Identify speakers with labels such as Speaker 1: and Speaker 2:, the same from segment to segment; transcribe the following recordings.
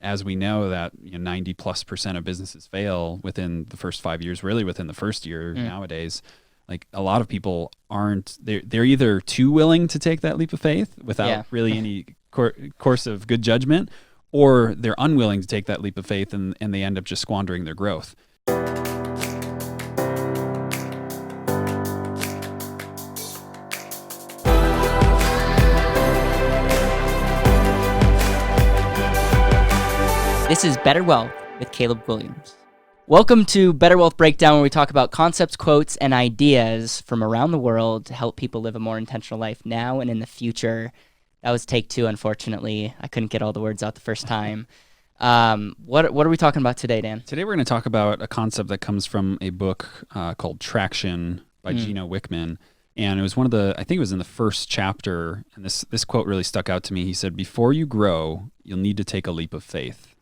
Speaker 1: as we know that 90+% of businesses fail within the first 5 years, really within the first year nowadays. Like a lot of people they're either too willing to take that leap of faith without really any course of good judgment, or they're unwilling to take that leap of faith and they end up just squandering their growth.
Speaker 2: This is BetterWealth with Caleb Guilliams. Welcome to BetterWealth Breakdown, where we talk about concepts, quotes, and ideas from around the world to help people live a more intentional life now and in the future. That was take two, unfortunately. I couldn't get all the words out the first time. What are we talking about today, Dan?
Speaker 1: Today we're going to talk about a concept that comes from a book called Traction by Gino Wickman. And it was I think it was in the first chapter, and this quote really stuck out to me. He said, "Before you grow, you'll need to take a leap of faith."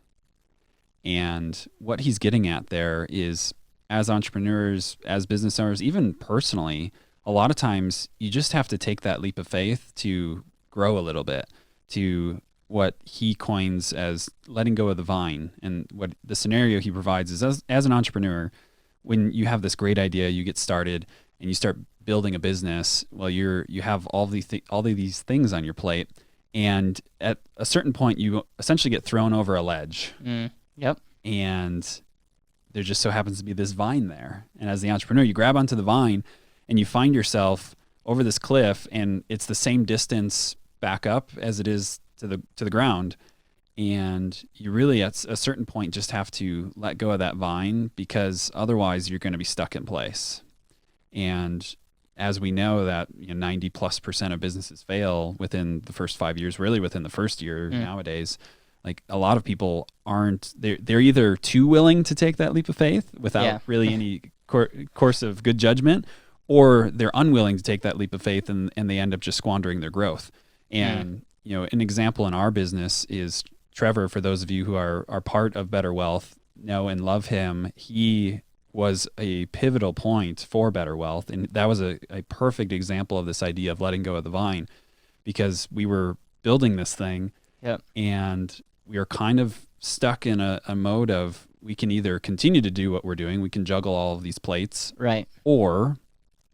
Speaker 1: And what he's getting at there is, as entrepreneurs, as business owners, even personally, a lot of times you just have to take that leap of faith to grow a little bit, to what he coins as letting go of the vine. And what the scenario he provides is, as an entrepreneur, when you have this great idea, you get started and you start building a business, well, you have all these things on your plate, and at a certain point, you essentially get thrown over a ledge.
Speaker 2: Yep.
Speaker 1: And there just so happens to be this vine there. And as the entrepreneur, you grab onto the vine and you find yourself over this cliff, and it's the same distance back up as it is to the ground. And you really, at a certain point, just have to let go of that vine, because otherwise you're going to be stuck in place. And as we know that 90+% of businesses fail within the first 5 years, really within the first year nowadays. Like a lot of people they're either too willing to take that leap of faith without really any course of good judgment, or they're unwilling to take that leap of faith and they end up just squandering their growth. And, an example in our business is Trevor. For those of you who are part of BetterWealth, know and love him. He was a pivotal point for BetterWealth. And that was a perfect example of this idea of letting go of the vine, because we were building this thing and we are kind of stuck in a mode of, we can either continue to do what we're doing, we can juggle all of these plates,
Speaker 2: right,
Speaker 1: or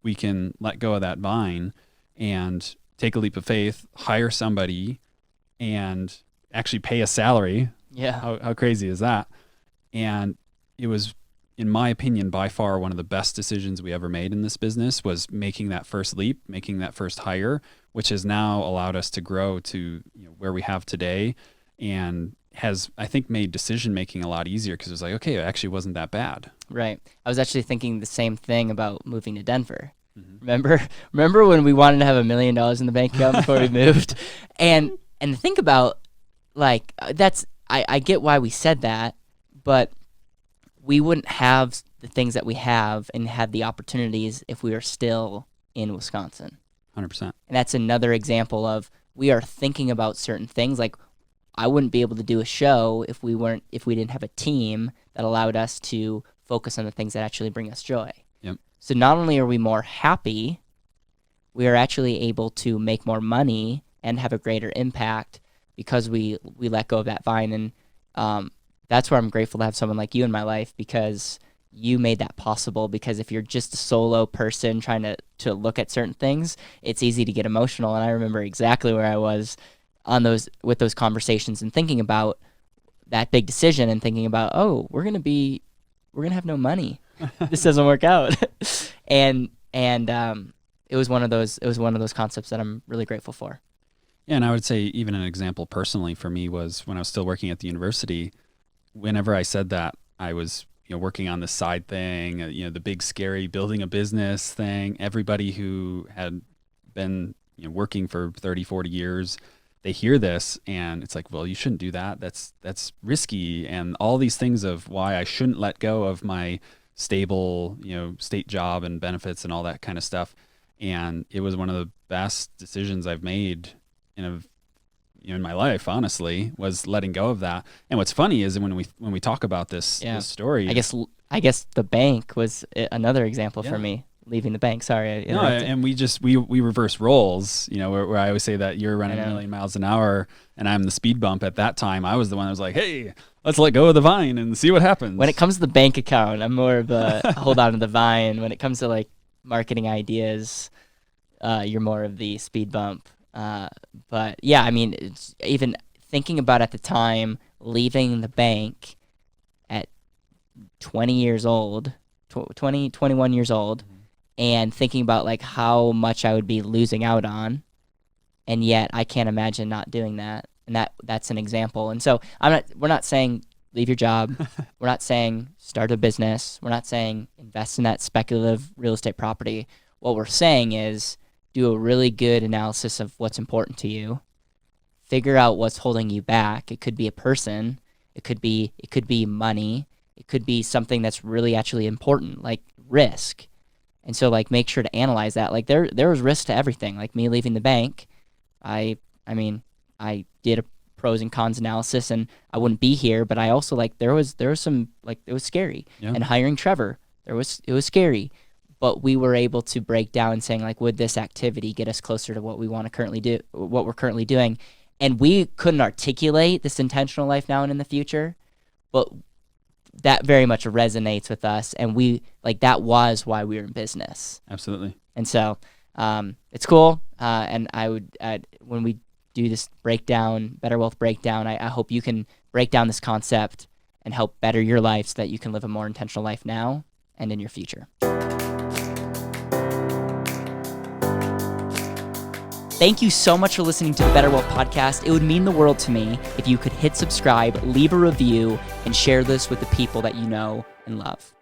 Speaker 1: we can let go of that vine and take a leap of faith, hire somebody, and actually pay a salary.
Speaker 2: Yeah.
Speaker 1: How crazy is that? And it was, in my opinion, by far one of the best decisions we ever made in this business, was making that first leap, making that first hire, which has now allowed us to grow to where we have today, and has, I think, made decision making a lot easier, because it was like, okay, it actually wasn't that bad.
Speaker 2: Right. I was actually thinking the same thing about moving to Denver. Remember when we wanted to have $1 million in the bank account before we moved? And think about, like, I get why we said that, but we wouldn't have the things that we have and had the opportunities if we were still in Wisconsin.
Speaker 1: 100%.
Speaker 2: And that's another example of, we are thinking about certain things. Like, I wouldn't be able to do a show if we didn't have a team that allowed us to focus on the things that actually bring us joy.
Speaker 1: Yep.
Speaker 2: So not only are we more happy, we are actually able to make more money and have a greater impact because we let go of that vine. And that's where I'm grateful to have someone like you in my life, because you made that possible. Because if you're just a solo person trying to look at certain things, it's easy to get emotional. And I remember exactly where I was with those conversations, and thinking about that big decision, and thinking about, oh, we're gonna have no money. This doesn't work out. and it was one of those concepts that I'm really grateful for.
Speaker 1: Yeah, and I would say even an example personally for me was when I was still working at the university. Whenever I said that, I was working on this side thing, the big scary building a business thing. Everybody who had been working for 30, 40 years, they hear this and it's like, well, you shouldn't do that. That's risky, and all these things of why I shouldn't let go of my stable, state job and benefits and all that kind of stuff. And it was one of the best decisions I've made in my life, honestly, was letting go of that. And what's funny is when we talk about this story,
Speaker 2: I guess the bank was another example for me. leaving the bank. Sorry, I
Speaker 1: No,
Speaker 2: interrupted.
Speaker 1: and we reverse roles, where I always say that you're running
Speaker 2: I
Speaker 1: a
Speaker 2: know.
Speaker 1: million miles an hour and I'm the speed bump. At that time, I was the one that was like, hey, let's let go of the vine and see what happens.
Speaker 2: When it comes to the bank account, I'm more of a hold on to the vine. When it comes to like marketing ideas, you're more of the speed bump. But yeah, I mean, it's even thinking about at the time leaving the bank at 20 years old, 21 years old, and thinking about like how much I would be losing out on, and yet I can't imagine not doing that. And that's an example. And so we're not saying leave your job. We're not saying start a business. We're not saying invest in that speculative real estate property. What we're saying is do a really good analysis of what's important to you. Figure out what's holding you back. It could be a person. It could be money. It could be something that's really actually important, like risk. And so like make sure to analyze that. Like there was risk to everything. Like me leaving the bank, I mean, I did a pros and cons analysis and I wouldn't be here, but I also like there was some like it was scary.
Speaker 1: Yeah.
Speaker 2: And hiring Trevor, it was scary. But we were able to break down saying like, would this activity get us closer to what we want to currently do, what we're currently doing? And we couldn't articulate this intentional life now and in the future, but that very much resonates with us. And we like, that was why we were in business.
Speaker 1: Absolutely.
Speaker 2: And so it's cool. And I would, when we do this breakdown, BetterWealth breakdown, I hope you can break down this concept and help better your life so that you can live a more intentional life now and in your future. Thank you so much for listening to the BetterWealth podcast. It would mean the world to me if you could hit subscribe, leave a review, and share this with the people that you know and love.